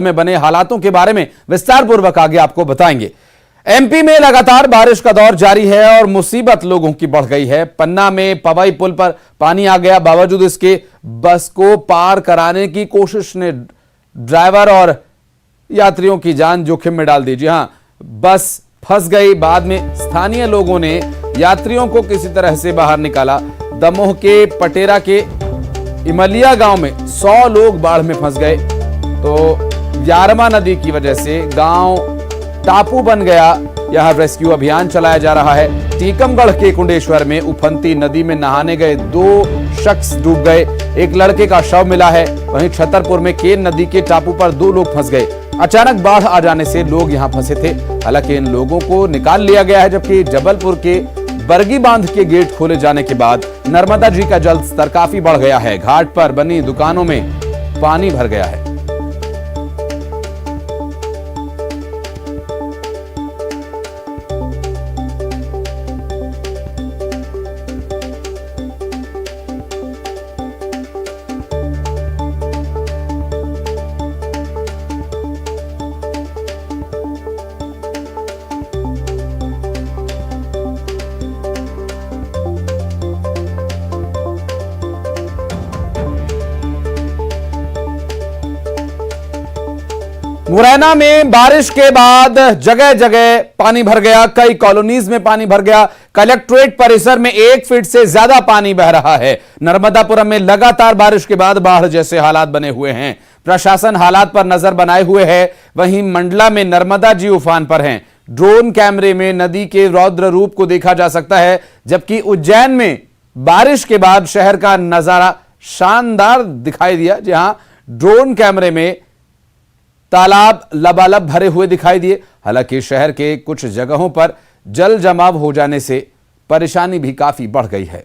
में बने हालातों के बारे में विस्तार पूर्वक आगे आपको बताएंगे। एमपी में लगातार बारिश का दौर जारी है और मुसीबत लोगों की बढ़ गई है। पन्ना में पवई पुल पर पानी आ गया, बावजूद इसके बस को पार कराने की कोशिश ने ड्राइवर और यात्रियों की जान जोखिम में डाल दी। जी हां, बस फंस गई। बाद में स्थानीय लोगों ने यात्रियों को किसी तरह से बाहर निकाला। दमोह के पटेरा के इमलिया गांव में 100 लोग बाढ़ में फंस गए। तो यारमा नदी की वजह से गांव टापू बन गया। यहां रेस्क्यू अभियान चलाया जा रहा है। टीकमगढ़ के कुंडेश्वर में उफनती नदी में नहाने गए 2 शख्स डूब गए। एक लड़के का शव मिला है। वहीं छतरपुर में केन नदी के टापू पर 2 लोग फंस गए। अचानक बाढ़ आ जाने से लोग यहां फंसे थे। हालांकि इन लोगों को निकाल लिया गया है, जबकि जबलपुर के बरगी बांध के गेट खोले जाने के बाद नर्मदा जी का जल स्तर काफी बढ़ गया है। घाट पर बनी दुकानों में पानी भर गया है। मुरैना में बारिश के बाद जगह जगह पानी भर गया। कई कॉलोनीज में पानी भर गया। कलेक्ट्रेट परिसर में 1 फीट से ज्यादा पानी बह रहा है। नर्मदापुरम में लगातार बारिश के बाद बाढ़ जैसे हालात बने हुए हैं। प्रशासन हालात पर नजर बनाए हुए है। वहीं मंडला में नर्मदा जी उफान पर हैं। ड्रोन कैमरे में नदी के रौद्र रूप को देखा जा सकता है, जबकि उज्जैन में बारिश के बाद शहर का नजारा शानदार दिखाई दिया, जहां ड्रोन कैमरे में तालाब लबालब भरे हुए दिखाई दिए। हालांकि शहर के कुछ जगहों पर जल जमाव हो जाने से परेशानी भी काफी बढ़ गई है।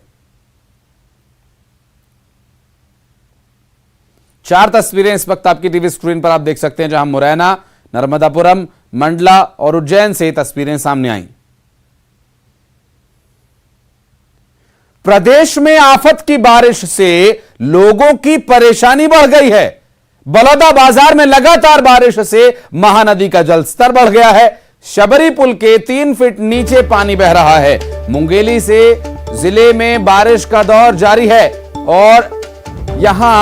4 तस्वीरें इस वक्त आपकी टीवी स्क्रीन पर आप देख सकते हैं, जहां मुरैना, नर्मदापुरम, मंडला और उज्जैन से तस्वीरें सामने आई। प्रदेश में आफत की बारिश से लोगों की परेशानी बढ़ गई है। बलौदा बाजार में लगातार बारिश से महानदी का जलस्तर बढ़ गया है। शबरी पुल के 3 फीट नीचे पानी बह रहा है। मुंगेली से जिले में बारिश का दौर जारी है और यहां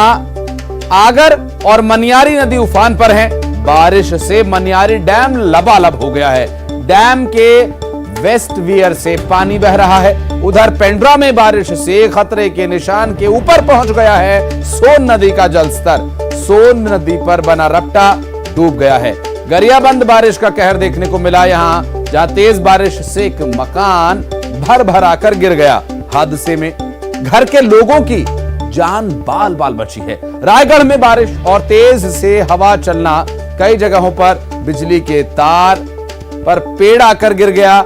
आगर और मनियारी नदी उफान पर है। बारिश से मनियारी डैम लबालब हो गया है। डैम के वेस्ट वियर से पानी बह रहा है। उधर पेंड्रा में बारिश से खतरे के निशान के ऊपर पहुंच गया है सोन नदी का जलस्तर। सोन नदी पर बना रपटा डूब गया है। गरियाबंद बारिश का कहर देखने को मिला यहां, जहां तेज बारिश से एक मकान भर भर आकर गिर गया। हादसे में घर के लोगों की जान बाल बाल बची है। रायगढ़ में बारिश और तेज से हवा चलना, कई जगहों पर बिजली के तार पर पेड़ आकर गिर गया।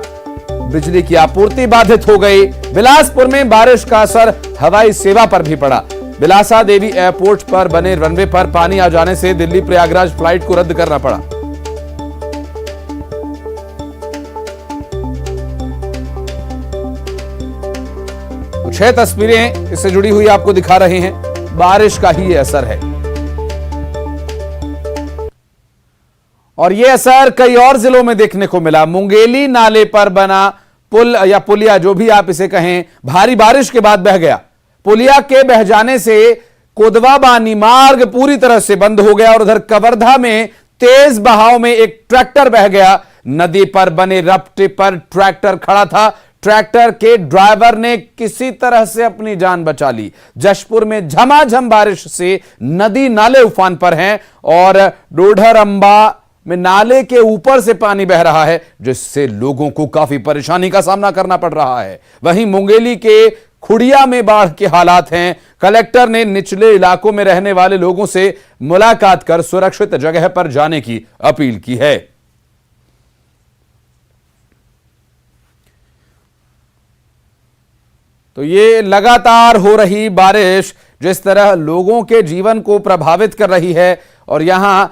बिजली की आपूर्ति बाधित हो गई। बिलासपुर में बारिश का असर हवाई सेवा पर भी पड़ा। बिलासा देवी एयरपोर्ट पर बने रनवे पर पानी आ जाने से दिल्ली प्रयागराज फ्लाइट को रद्द करना पड़ा। तो 6 तस्वीरें इससे जुड़ी हुई आपको दिखा रहे हैं। बारिश का ही असर है और यह असर कई और जिलों में देखने को मिला। मुंगेली नाले पर बना पुल या पुलिया, जो भी आप इसे कहें, भारी बारिश के बाद बह गया। पुलिया के बह जाने से कोदवा बानी मार्ग पूरी तरह से बंद हो गया और उधर कवर्धा में तेज बहाव में एक ट्रैक्टर बह गया। नदी पर बने रपटे पर ट्रैक्टर खड़ा था। ट्रैक्टर के ड्राइवर ने किसी तरह से अपनी जान बचा ली। जशपुर में झमाझम बारिश से नदी नाले उफान पर हैं और डोडरअंबा में नाले के ऊपर से पानी बह रहा है, जिससे लोगों को काफी परेशानी का सामना करना पड़ रहा है। वहीं मुंगेली के खुड़िया में बाढ़ के हालात हैं। कलेक्टर ने निचले इलाकों में रहने वाले लोगों से मुलाकात कर सुरक्षित जगह पर जाने की अपील की है। तो ये लगातार हो रही बारिश जिस तरह लोगों के जीवन को प्रभावित कर रही है और यहां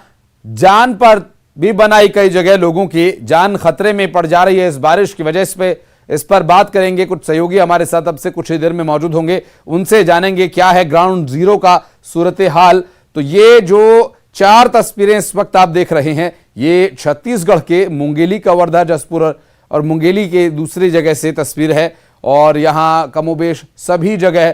जान पर भी बनाई, कई जगह लोगों की जान खतरे में पड़ जा रही है इस बारिश की वजह। इस पर बात करेंगे। कुछ सहयोगी हमारे साथ अब से कुछ ही देर में मौजूद होंगे, उनसे जानेंगे क्या है ग्राउंड जीरो का सूरत हाल। तो ये जो चार तस्वीरें इस वक्त आप देख रहे हैं। ये छत्तीसगढ़ के मुंगेली का वर्धा, जसपुर और मुंगेली के दूसरी जगह से तस्वीर है। और यहां कमोबेश सभी जगह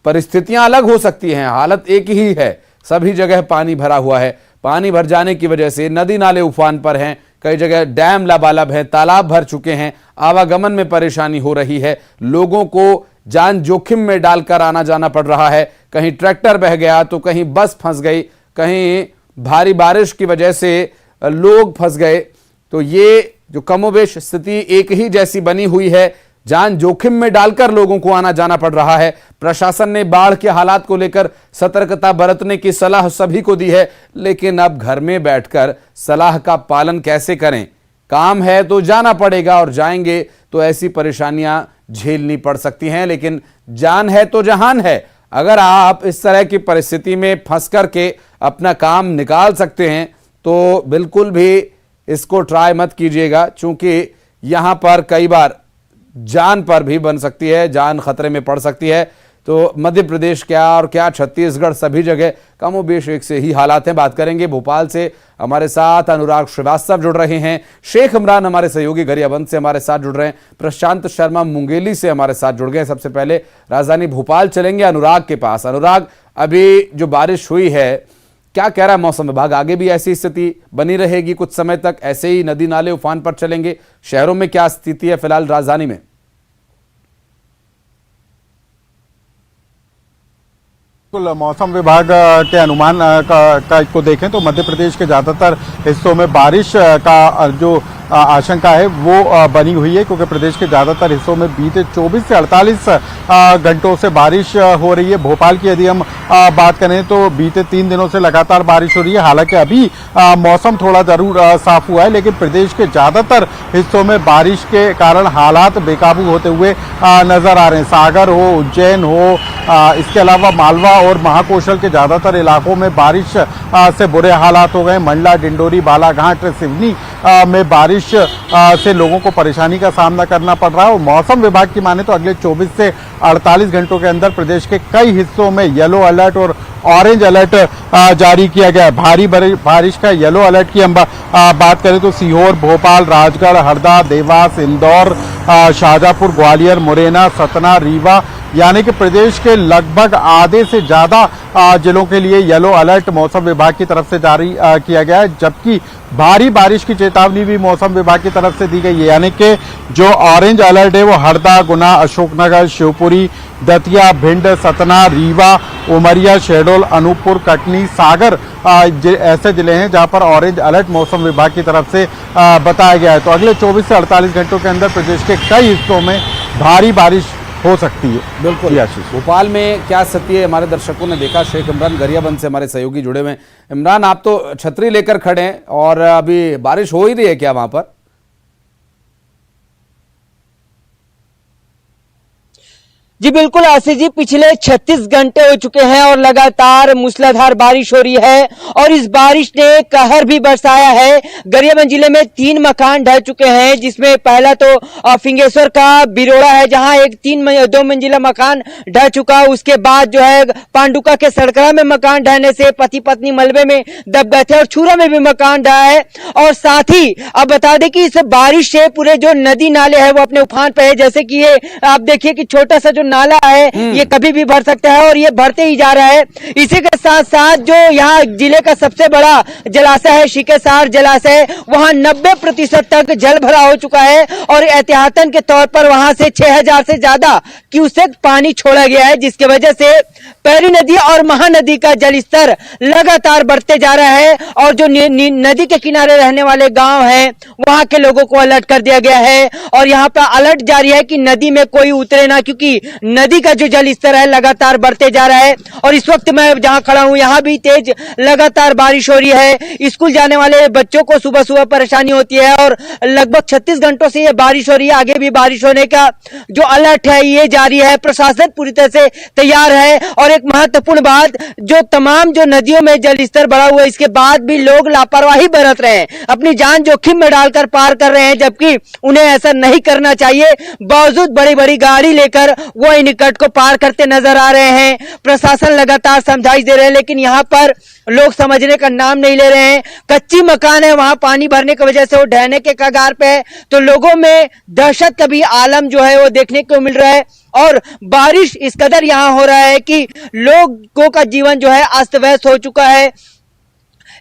परिस्थितियां अलग हो सकती हैं, हालत एक ही है। सभी जगह पानी भरा हुआ है। पानी भर जाने की वजह से नदी नाले उफान पर हैं, कई जगह डैम लबालब है, तालाब भर चुके हैं, आवागमन में परेशानी हो रही है, लोगों को जान जोखिम में डालकर आना जाना पड़ रहा है। कहीं ट्रैक्टर बह गया तो कहीं बस फंस गई, कहीं भारी बारिश की वजह से लोग फंस गए। तो ये जो कमोबेश स्थिति एक ही जैसी बनी हुई है, जान जोखिम में डालकर लोगों को आना जाना पड़ रहा है। प्रशासन ने बाढ़ के हालात को लेकर सतर्कता बरतने की सलाह सभी को दी है, लेकिन अब घर में बैठकर सलाह का पालन कैसे करें? काम है तो जाना पड़ेगा और जाएंगे तो ऐसी परेशानियां झेलनी पड़ सकती हैं, लेकिन जान है तो जहान है। अगर आप इस तरह की परिस्थिति में फंस करके अपना काम निकाल सकते हैं तो बिल्कुल भी इसको ट्राई मत कीजिएगा, क्योंकि यहां पर कई बार जान पर भी बन सकती है, जान खतरे में पड़ सकती है। तो मध्य प्रदेश क्या और क्या छत्तीसगढ़ सभी जगह कमोबेश एक से ही हालात हैं। बात करेंगे भोपाल से, हमारे साथ अनुराग श्रीवास्तव जुड़ रहे हैं, शेख इमरान हमारे सहयोगी गरियाबंद से हमारे साथ जुड़ रहे हैं, प्रशांत शर्मा मुंगेली से हमारे साथ जुड़ गए। सबसे पहले राजधानी भोपाल चलेंगे अनुराग के पास। अनुराग, अभी जो बारिश हुई है, क्या कह रहा है मौसम विभाग? आगे भी ऐसी स्थिति बनी रहेगी कुछ समय तक? ऐसे ही नदी नाले उफान पर चलेंगे? शहरों में क्या स्थिति है फिलहाल राजधानी में? बिल्कुल, मौसम विभाग के अनुमान को देखें तो मध्य प्रदेश के ज़्यादातर हिस्सों में बारिश का जो आशंका है वो बनी हुई है, क्योंकि प्रदेश के ज़्यादातर हिस्सों में बीते 24 से 48 घंटों से बारिश हो रही है। भोपाल की यदि हम बात करें तो बीते 3 दिनों से लगातार बारिश हो रही है। हालांकि अभी मौसम थोड़ा ज़रूर साफ हुआ है, लेकिन प्रदेश के ज़्यादातर हिस्सों में बारिश के कारण हालात बेकाबू होते हुए नज़र आ रहे हैं। सागर हो, उज्जैन हो, इसके अलावा मालवा और महाकौशल के ज़्यादातर इलाकों में बारिश से बुरे हालात हो गए। मंडला, डिंडोरी, बालाघाट, सिवनी में बारिश से लोगों को परेशानी का सामना करना पड़ रहा है। और मौसम विभाग की माने तो अगले 24 से 48 घंटों के अंदर प्रदेश के कई हिस्सों में येलो अलर्ट और ऑरेंज अलर्ट जारी किया गया है। भारी बारिश का येलो अलर्ट की हम बात करें तो सीहोर, भोपाल, राजगढ़, हरदा, देवास, इंदौर, शाहजहांपुर, ग्वालियर, मुरैना, सतना, रीवा, यानी कि प्रदेश के लगभग आधे से ज्यादा जिलों के लिए येलो अलर्ट मौसम विभाग की तरफ से जारी किया गया है। जबकि भारी बारिश की चेतावनी भी मौसम विभाग की तरफ से दी गई है, यानी कि जो ऑरेंज अलर्ट है वो हरदा, गुना, अशोकनगर, शिवपुरी, दतिया, भिंड, सतना, रीवा, उमरिया, शहडोल, अनूपपुर, कटनी, सागर ऐसे जिले हैं जहां पर ऑरेंज अलर्ट मौसम विभाग की तरफ से बताया गया है। तो अगले 24 से 48 घंटों के अंदर प्रदेश के कई हिस्सों में भारी बारिश हो सकती है। बिल्कुल आशीष, भोपाल में क्या स्थिति है हमारे दर्शकों ने देखा। शेख इमरान गरियाबंद से हमारे सहयोगी जुड़े हुए हैं। इमरान, आप तो छतरी लेकर खड़े हैं और अभी बारिश हो ही रही है क्या वहां पर? जी बिल्कुल आशीष जी, पिछले 36 घंटे हो चुके हैं और लगातार मूसलाधार बारिश हो रही है और इस बारिश ने कहर भी बरसाया है। गरियाबंद जिले में 3 मकान ढह चुके हैं, जिसमें पहला तो फिंगेश्वर का बिरोड़ा है, जहां एक 2 मंजिला मकान ढह चुका। उसके बाद जो है पांडुका के सड़करा में मकान ढहने से पति पत्नी मलबे में दब गए थे और छुरा में भी मकान ढहा है। और साथ ही अब बता दें कि इस बारिश से पूरे जो नदी नाले हैं वो अपने उफान पे है। जैसे कि ये आप देखिए कि छोटा सा जो नाला है ये कभी भी भर सकता है और ये भरते ही जा रहा है। इसी के साथ साथ जो यहाँ जिले का सबसे बड़ा जलाशय है शिकेसार जलाशय, वहां 90% तक जल भरा हो चुका है और एहतियातन के तौर पर वहां से 6000 से ज्यादा क्यूसेक पानी छोड़ा गया है, जिसकी वजह से पैरी नदी और महानदी का जलस्तर लगातार बढ़ते जा रहा है। और जो नदी के किनारे रहने वाले गांव हैं वहां के लोगों को अलर्ट कर दिया गया है और यहाँ पर अलर्ट जारी है कि नदी में कोई उतरे ना, क्योंकि नदी का जो जल स्तर है लगातार बढ़ते जा रहा है। और इस वक्त मैं जहां खड़ा हूं यहाँ भी तेज लगातार बारिश हो रही है। स्कूल जाने वाले बच्चों को सुबह सुबह परेशानी होती है और लगभग 36 घंटों से ये बारिश हो रही है। आगे भी बारिश होने का जो अलर्ट है ये जारी है। प्रशासन पूरी तरह से तैयार है और एक महत्वपूर्ण बात, जो तमाम जो नदियों में जल स्तर बढ़ा हुआ है, इसके बाद भी लोग लापरवाही बरत रहे हैं, अपनी जान जोखिम में डालकर पार कर रहे हैं, जबकि उन्हें ऐसा नहीं करना चाहिए। बावजूद बड़ी बड़ी गाड़ी लेकर वो इन निकट को पार करते नजर आ रहे हैं। प्रशासन लगातार समझाइश दे रहे हैं, लेकिन यहाँ पर लोग समझने का नाम नहीं ले रहे हैं। कच्ची मकान है, वहां पानी भरने की वजह से वो ढहने के कगार पे है, तो लोगों में दहशत का भी आलम जो है वो देखने को मिल रहा है। और बारिश इस कदर यहां हो रहा है कि लोगों का जीवन जो है अस्त व्यस्त हो चुका है।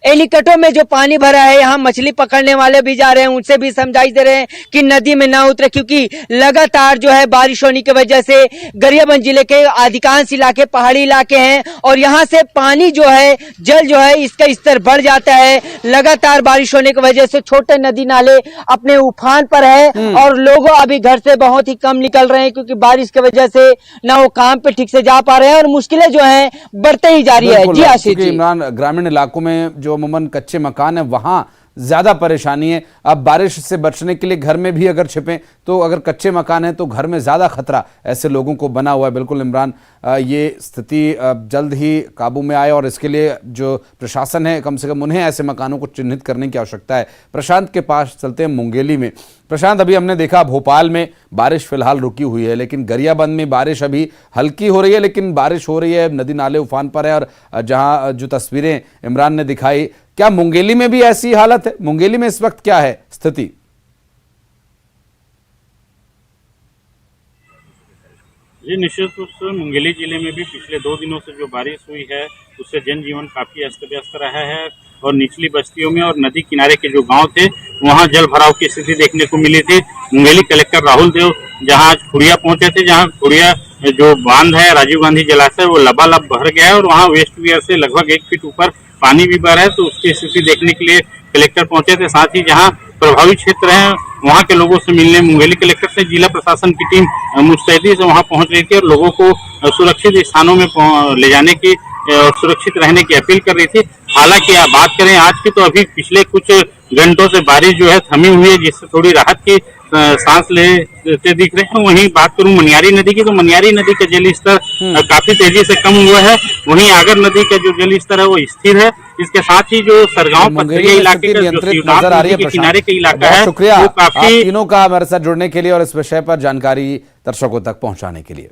एलिकटों में जो पानी भरा है, यहाँ मछली पकड़ने वाले भी जा रहे हैं, उनसे भी समझाइश दे रहे हैं कि नदी में ना उतरे, क्योंकि लगातार जो है बारिश होने की वजह से गरियाबंद जिले के अधिकांश इलाके पहाड़ी इलाके हैं और यहाँ से पानी जो है, जल जो है, इसका स्तर बढ़ जाता है। लगातार बारिश होने की वजह से छोटे नदी नाले अपने उफान पर है और लोग अभी घर से बहुत ही कम निकल रहे हैं, क्योंकि बारिश की वजह से ना वो काम पे ठीक से जा पा रहे हैं और मुश्किलें जो है बढ़ते ही जा रही है। जी आशीष जी, इमरान, ग्रामीण इलाकों में जो अमूमन कच्चे मकान है वहां ज्यादा परेशानी है। अब बारिश से बचने के लिए घर में भी अगर छिपें तो अगर कच्चे मकान है तो घर में ज्यादा खतरा ऐसे लोगों को बना हुआ है। बिल्कुल इमरान, ये स्थिति जल्द ही काबू में आए और इसके लिए जो प्रशासन है, कम से कम उन्हें ऐसे मकानों को चिन्हित करने की आवश्यकता है। प्रशांत के पास चलते हैं मुंगेली में। प्रशांत, अभी हमने देखा भोपाल में बारिश फिलहाल रुकी हुई है, लेकिन गरियाबंद में बारिश अभी हल्की हो रही है, लेकिन बारिश हो रही है, नदी नाले उफान पर है। और जहां जो तस्वीरें इमरान ने दिखाई, क्या मुंगेली में भी ऐसी हालत है? मुंगेली में इस वक्त क्या है स्थिति? जी, निश्चित रूप से मुंगेली जिले में भी पिछले 2 दिनों से जो बारिश हुई है उससे जनजीवन काफी अस्त व्यस्त रहा है और निचली बस्तियों में और नदी किनारे के जो गांव थे वहां जल भराव की स्थिति देखने को मिली थी। मुंगेली कलेक्टर राहुल देव जहां आज खुड़िया पहुंचे थे, जहां खुड़िया जो बांध है राजीव गांधी जलाशय वो लबालब भर गया है और वहां वेस्ट वियर से लगभग 1 फीट ऊपर पानी भी बह रहा है, तो उसकी स्थिति देखने के लिए कलेक्टर पहुंचे थे। साथ ही जहां प्रभावित क्षेत्र हैं वहां के लोगों से मिलने मुंगेली कलेक्टर से जिला प्रशासन की टीम मुस्तैदी से वहां पहुंच रही थी और लोगों को सुरक्षित स्थानों में ले जाने की, सुरक्षित रहने की अपील कर रही थी। हालांकि आप बात करें आज की, तो अभी पिछले कुछ घंटों से बारिश जो है थमी हुई है, जिससे थोड़ी राहत की सांस लेते दिख रहे हैं। वहीं बात करूं मनियारी नदी की, तो मनियारी नदी का जल स्तर काफी तेजी से कम हुआ है। वहीं आगर नदी का जो जल स्तर है वो स्थिर है। इसके साथ ही जो सरगांव पथरिया इलाके का जो नजर आ रही है, किनारे का इलाका है, शुक्रिया वो काफी तीनों का हमारे साथ जुड़ने के लिए और इस विषय पर जानकारी दर्शकों तक पहुंचाने के लिए।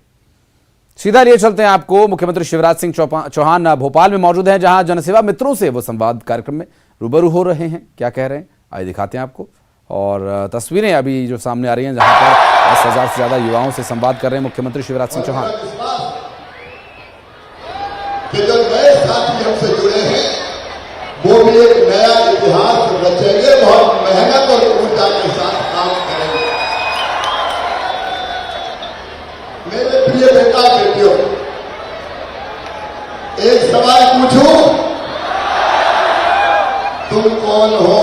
सीधा लिए चलते हैं आपको, मुख्यमंत्री शिवराज सिंह चौहान भोपाल में मौजूद हैं, जहां जनसेवा मित्रों से वो संवाद कार्यक्रम में रूबरू हो रहे हैं। क्या कह रहे हैं आइए दिखाते हैं आपको। और तस्वीरें अभी जो सामने आ रही हैं, जहां पर 10,000 से ज्यादा युवाओं से संवाद कर रहे हैं मुख्यमंत्री शिवराज सिंह चौहान। जो नए साथी हमसे जुड़े हैं वो भी एक नया इतिहास रचेंगे, बहुत मेहनत और ऊर्जा के साथ काम करेंगे। मेरे प्रिय बेटा बेटियों, एक सवाल पूछूं, तुम कौन हो?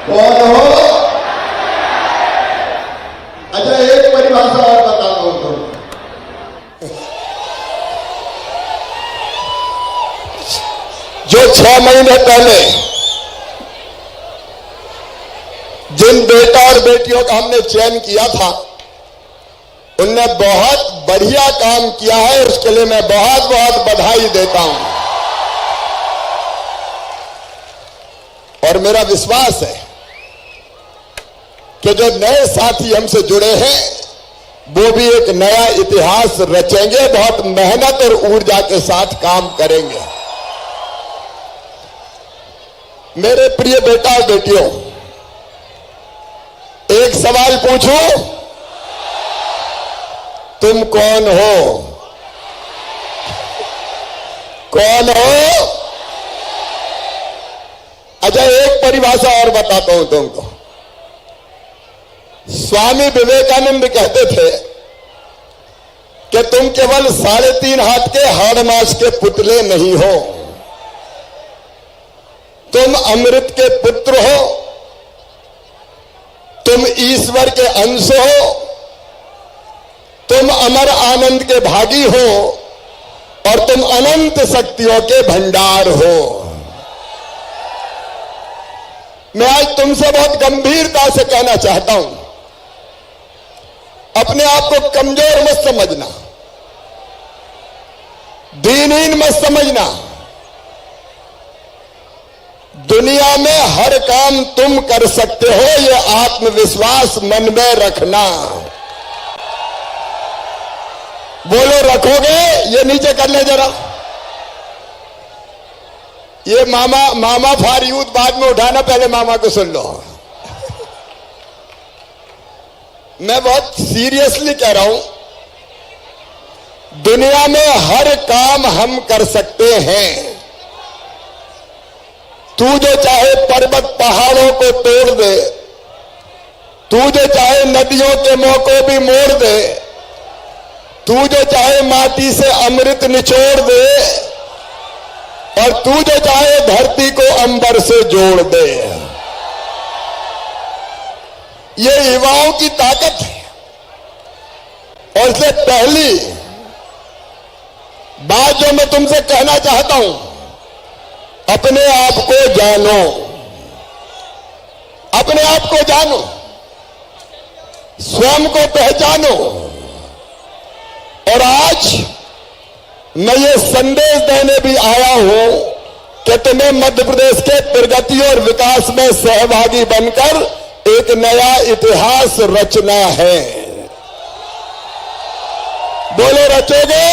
कौन हो? अच्छा, एक परिभाषा और बताता हूं तुमको। जो 6 महीने पहले जिन बेटा और बेटियों का हमने चयन किया था, उनने बहुत बढ़िया काम किया है, उसके लिए मैं बहुत बहुत बधाई देता हूं। और मेरा विश्वास है कि जो नए साथी हमसे जुड़े हैं वो भी एक नया इतिहास रचेंगे, बहुत मेहनत और ऊर्जा के साथ काम करेंगे। मेरे प्रिय बेटा और बेटियों, एक सवाल पूछूं, तुम कौन हो? कौन हो? अच्छा, एक परिभाषा और बताता हूं तुमको। स्वामी विवेकानंद कहते थे कि तुम केवल 3.5 हाथ के हाड़ मास के पुतले नहीं हो, तुम अमृत के पुत्र हो, तुम ईश्वर के अंश हो, तुम अमर आनंद के भागी हो और तुम अनंत शक्तियों के भंडार हो। मैं आज तुमसे बहुत गंभीरता से कहना चाहता हूं, अपने आप को कमजोर मत समझना। दीनहीन मत समझना। दुनिया में हर काम तुम कर सकते हो, ये आत्मविश्वास मन में रखना। बोलो रखोगे? ये नीचे कर ले जरा। ये मामा फॉर यूथ बाद में उठाना, पहले मामा को सुन लो। मैं बहुत सीरियसली कह रहा हूं, दुनिया में हर काम हम कर सकते हैं। तू जो चाहे पर्वत पहाड़ों को तोड़ दे, तू जो चाहे नदियों के मुंह को भी मोड़ दे, तू जो चाहे माटी से अमृत निचोड़ दे, और तू जो चाहे धरती को अंबर से जोड़ दे। ये युवाओं की ताकत है। और इसलिए पहली बात जो मैं तुमसे कहना चाहता हूं, अपने आप को जानो, अपने आप को जानो, स्वयं को पहचानो। और आज मैं ये संदेश देने भी आया हूं कि तुम्हें मध्य प्रदेश के प्रगति और विकास में सहभागी बनकर एक नया इतिहास रचना है। बोलो रचोगे?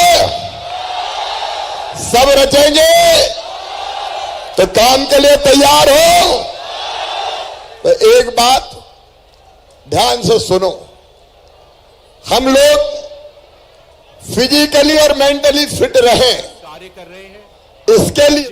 सब रचेंगे? तो काम के लिए तैयार हो? तो एक बात ध्यान से सुनो, हम लोग फिजिकली और मेंटली फिट रहें, कार्य कर रहे हैं, इसके लिए